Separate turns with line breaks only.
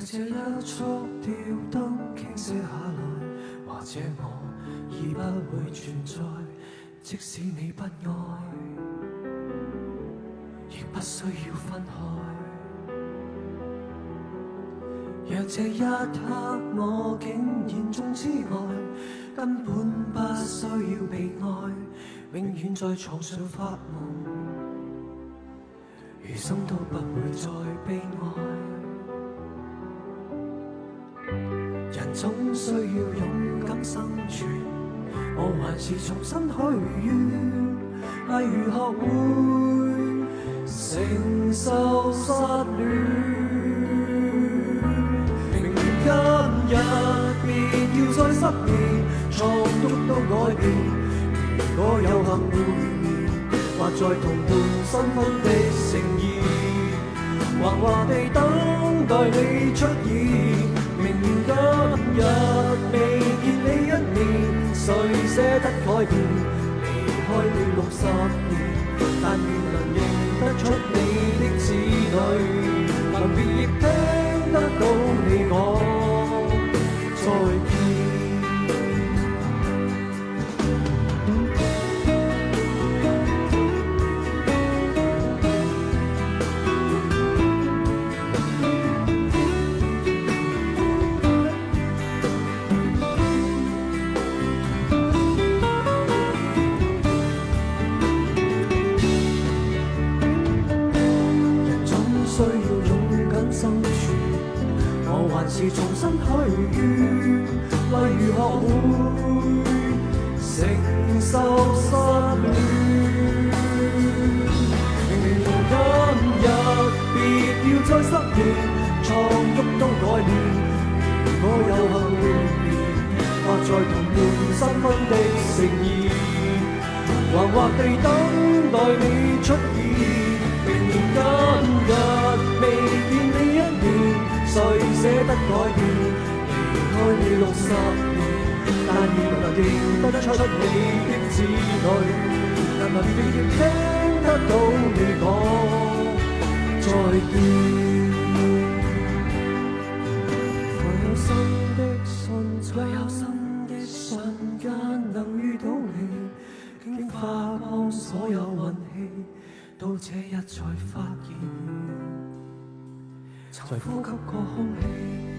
這一束吊燈傾瀉下來，或者我已不會存在，即使你不愛，亦不需要分開。若這一刻我竟然中之愛，根本不需要被愛，永遠在床上發夢，餘生都不會再悲哀。人總需要勇敢生存，我還是重新許願，例如學會承受失戀。明明今日別要再失眠，床褥都改變。如果有幸會面，或在同伴新婚的盛宴，惶惶地等待你出現。明明今日未見你一面，誰捨得改變？離開了60年，但願能認得出你的子女，臨別亦聽得到你講再見。還是重新許願，例如學會承受失戀。明明今日別要再失眠，床褥都改變。如果有幸會面，或在同伴新婚的盛宴，惶惑地等待你出現。明明今日未見你一面，誰捨得改變？離開你60年，但願能認得出你的子女，能臨別亦聽得到你講再見。在有心的瞬間能遇到你，竟花光所有運氣，到這日才發現，曾呼吸過空氣。